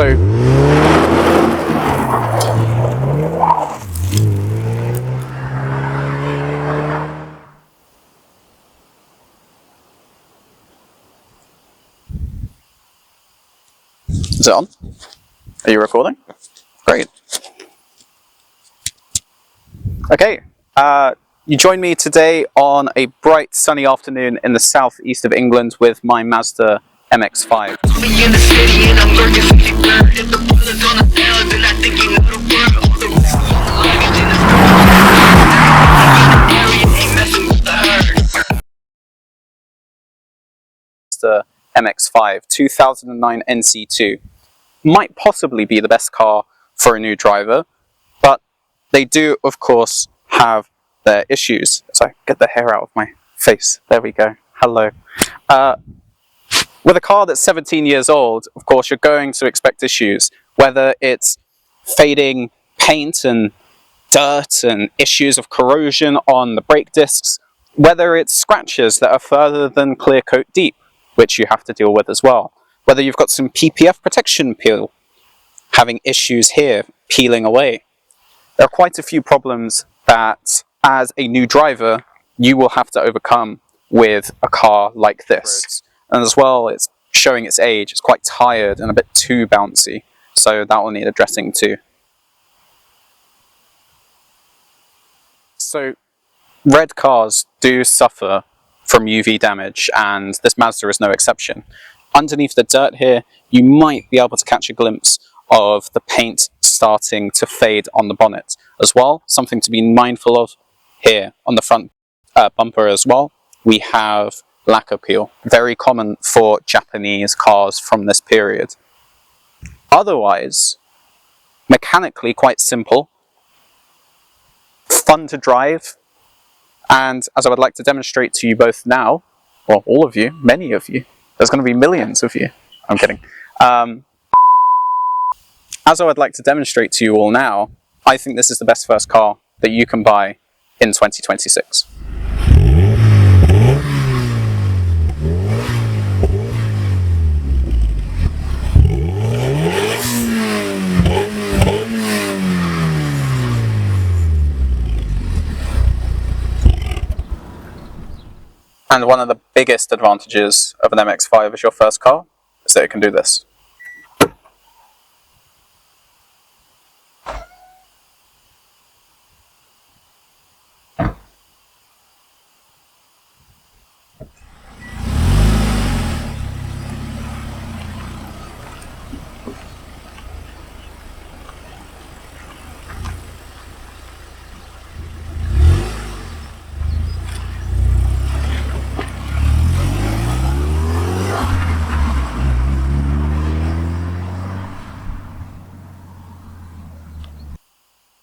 So is it on? Are you recording? Great. Okay, you join me today on a bright sunny afternoon in the southeast of England with my Mazda MX-5. Mazda MX-5 2009 NC2 might possibly be the best car for a new driver, but they do, of course, have their issues. So get the hair out of my face. There we go. Hello. With a car that's 17 years old, of course, you're going to expect issues, whether it's fading paint and dirt and issues of corrosion on the brake discs, whether it's scratches that are further than clear coat deep, which you have to deal with as well, whether you've got some PPF protection peel, having issues here, peeling away. There are quite a few problems that, as a new driver, you will have to overcome with a car like this. And as well, it's showing its age. It's quite tired and a bit too bouncy, so that will need addressing too. So, red cars do suffer from UV damage, and this Mazda is no exception. Underneath the dirt here, you might be able to catch a glimpse of the paint starting to fade on the bonnet. As well, something to be mindful of here on the front bumper as well, we have lacquer peel, very common for Japanese cars from this period. Otherwise, mechanically quite simple, fun to drive, and as I would like to demonstrate to you both now, well, all of you, many of you, there's going to be millions of you. I'm kidding. As I would like to demonstrate to you all now, I think this is the best first car that you can buy in 2026. And one of the biggest advantages of an MX-5 as your first car is that it can do this.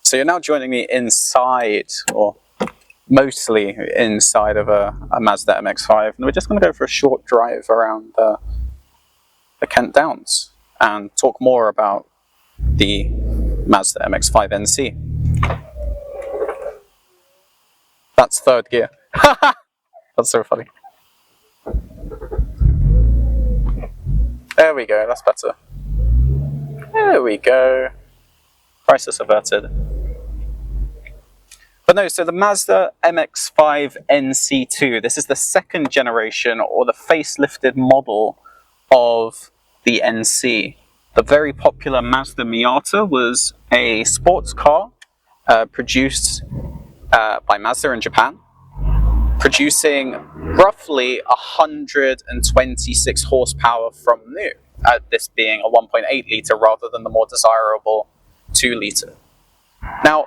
So you're now joining me inside, or mostly inside of a Mazda MX-5, and we're just going to go for a short drive around the Kent Downs and talk more about the Mazda MX-5 NC. That's third gear. That's so funny. There we go, that's better. There we go. Crisis averted. But no, so the Mazda MX-5 NC2, this is the second generation or the facelifted model of the NC. The very popular Mazda Miata was a sports car produced by Mazda in Japan, producing roughly 126 horsepower from new, this being a 1.8 litre rather than the more desirable 2 litre. Now,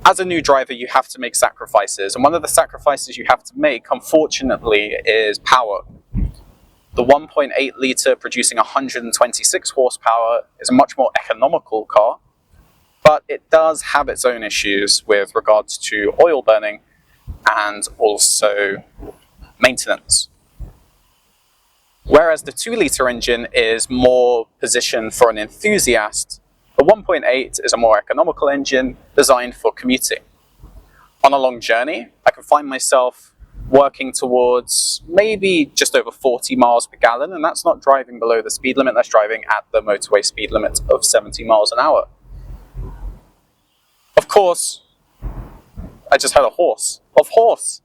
as a new driver, you have to make sacrifices, and one of the sacrifices you have to make, unfortunately, is power. The 1.8 litre producing 126 horsepower is a much more economical car, but it does have its own issues with regards to oil burning and also maintenance. Whereas the 2 litre engine is more positioned for an enthusiast, the 1.8 is a more economical engine designed for commuting. On a long journey, I can find myself working towards maybe just over 40 miles per gallon, and that's not driving below the speed limit, that's driving at the motorway speed limit of 70 miles an hour. Of course, I just had a horse. Of course,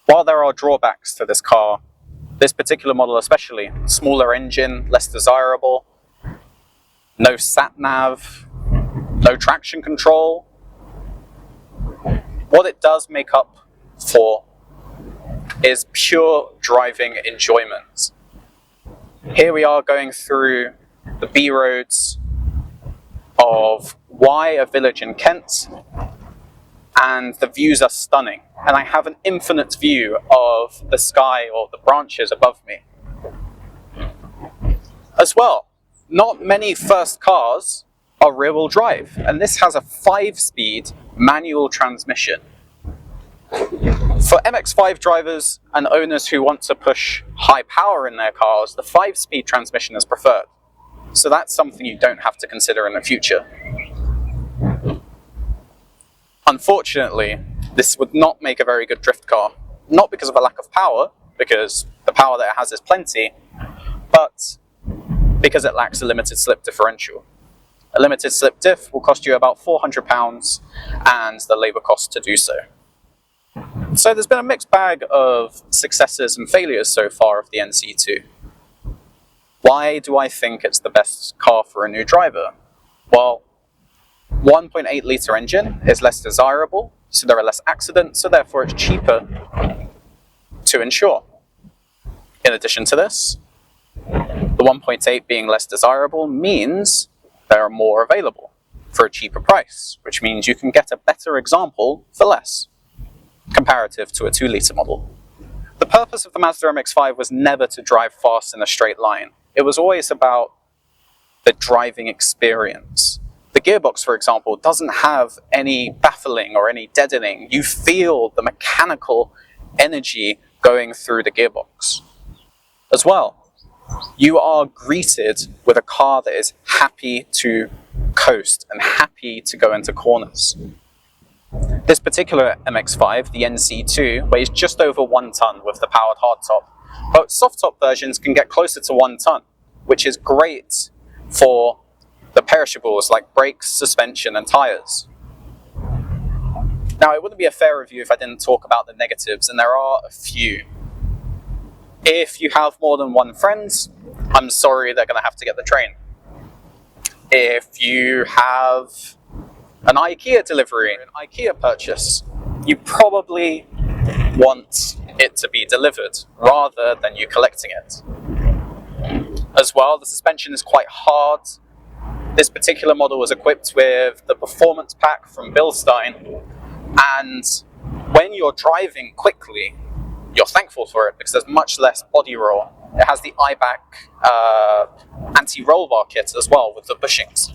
while there are drawbacks to this car, this particular model especially, smaller engine, less desirable, no sat-nav, no traction control, what it does make up for is pure driving enjoyment. Here we are going through the B roads of a village in Kent, and the views are stunning. And I have an infinite view of the sky or the branches above me. As well, not many first cars are rear-wheel drive, and this has a 5-speed manual transmission. For MX-5 drivers and owners who want to push high power in their cars, the 5-speed transmission is preferred. So that's something you don't have to consider in the future. Unfortunately, this would not make a very good drift car. Not because of a lack of power, because the power that it has is plenty, but because it lacks a limited slip differential. A limited slip diff will cost you about £400 and the labour cost to do so. So there's been a mixed bag of successes and failures so far of the NC2. Why do I think it's the best car for a new driver? Well, 1.8 litre engine is less desirable, so there are less accidents, so therefore it's cheaper to insure. In addition to this, the 1.8 being less desirable means there are more available for a cheaper price, which means you can get a better example for less, comparative to a 2 litre model. The purpose of the Mazda MX-5 was never to drive fast in a straight line. It was always about the driving experience. The gearbox, for example, doesn't have any baffling or any deadening. You feel the mechanical energy going through the gearbox. As well, you are greeted with a car that is happy to coast and happy to go into corners. This particular MX-5, the NC2, weighs just over 1 ton with the powered hardtop, but soft top versions can get closer to 1 ton, which is great for the perishables like brakes, suspension, and tyres. Now, it wouldn't be a fair review if I didn't talk about the negatives, and there are a few. If you have more than one friend, I'm sorry, they're going to have to get the train. If you have an IKEA delivery, an IKEA purchase, you probably want it to be delivered rather than you collecting it. As well, the suspension is quite hard. This particular model was equipped with the performance pack from Bilstein, and when you're driving quickly, you're thankful for it because there's much less body roll. It has the IBAC anti-roll bar kit as well with the bushings.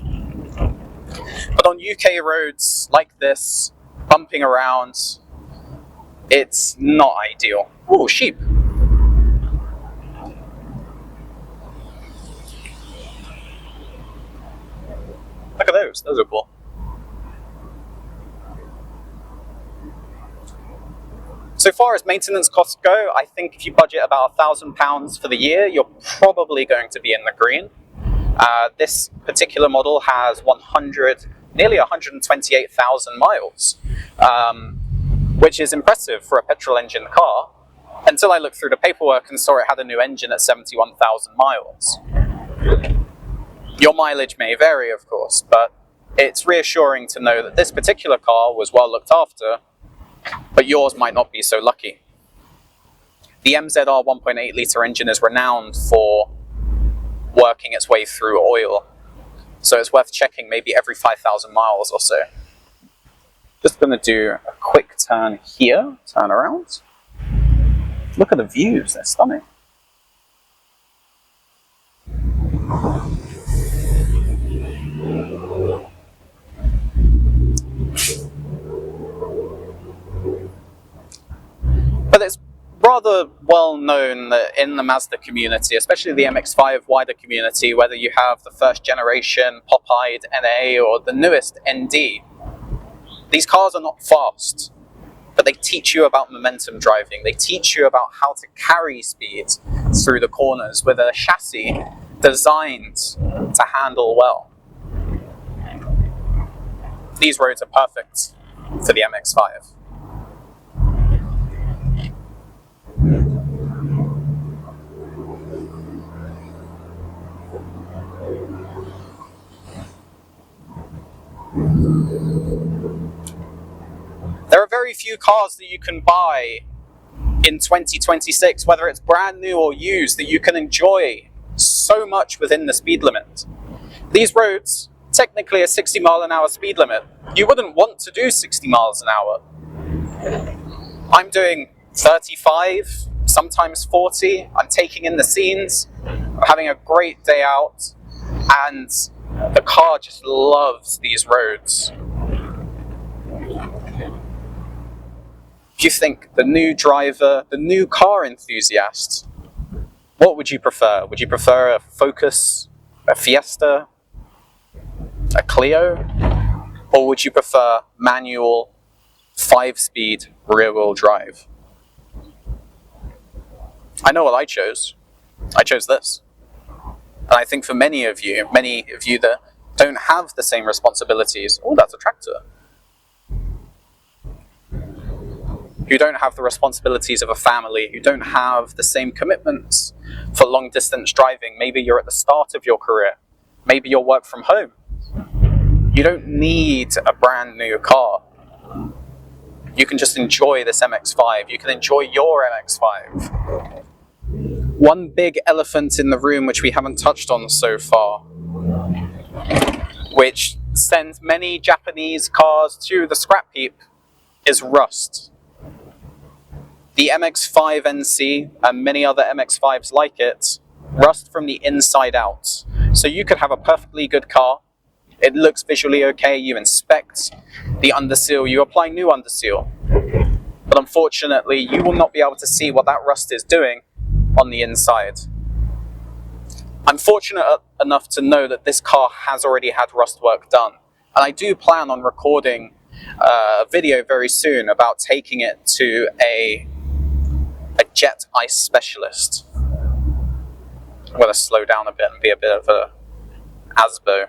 But on UK roads like this, bumping around, it's not ideal. Ooh, sheep. Look at those are cool. So far as maintenance costs go, I think if you budget about £1,000 for the year, you're probably going to be in the green. This particular model has nearly 128,000 miles, which is impressive for a petrol engine car, until I looked through the paperwork and saw it had a new engine at 71,000 miles. Your mileage may vary, of course, but it's reassuring to know that this particular car was well looked after, but yours might not be so lucky. The MZR 1.8 litre engine is renowned for working its way through oil, so it's worth checking maybe every 5,000 miles or so. Just going to do a quick turn here, turn around. Look at the views, they're stunning. But it's rather well known that in the Mazda community, especially the MX-5 wider community, whether you have the first generation pop-eyed NA or the newest ND, These cars are not fast, but they teach you about momentum driving. They teach you about how to carry speed through the corners with a chassis designed to handle well. These roads are perfect for the MX-5. There are very few cars that you can buy in 2026, whether it's brand new or used, that you can enjoy so much within the speed limit. These roads, technically a 60-mile-an-hour speed limit. You wouldn't want to do 60 miles an hour. I'm doing 35, sometimes 40. I'm taking in the scenes. I'm having a great day out, and the car just loves these roads. If you think the new driver, the new car enthusiast, what would you prefer? Would you prefer a Focus, a Fiesta, a Clio? Or would you prefer manual, 5-speed, rear-wheel drive? I know what I chose. I chose this. And I think for many of you that don't have the same responsibilities, oh, that's a tractor, who don't have the responsibilities of a family, who don't have the same commitments for long distance driving. Maybe you're at the start of your career. Maybe you'll work from home. You don't need a brand new car. You can just enjoy this MX-5. You can enjoy your MX-5. One big elephant in the room which we haven't touched on so far, which sends many Japanese cars to the scrap heap, is rust. The MX-5 NC and many other MX-5s like it rust from the inside out. So you could have a perfectly good car, it looks visually okay, you inspect the underseal, you apply new underseal, but unfortunately you will not be able to see what that rust is doing on the inside. I'm fortunate enough to know that this car has already had rust work done, and I do plan on recording a video very soon about taking it to a jet ice specialist. I'm going to slow down a bit and be a bit of a Asbo.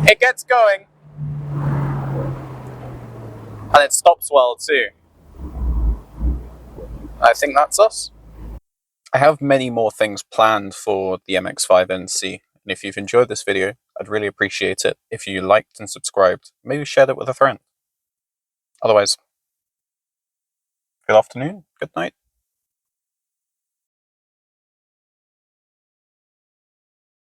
It gets going, and it stops well too. I think that's us. I have many more things planned for the MX-5 NC, and if you've enjoyed this video, I'd really appreciate it if you liked and subscribed, maybe shared it with a friend. Otherwise, good afternoon, good night.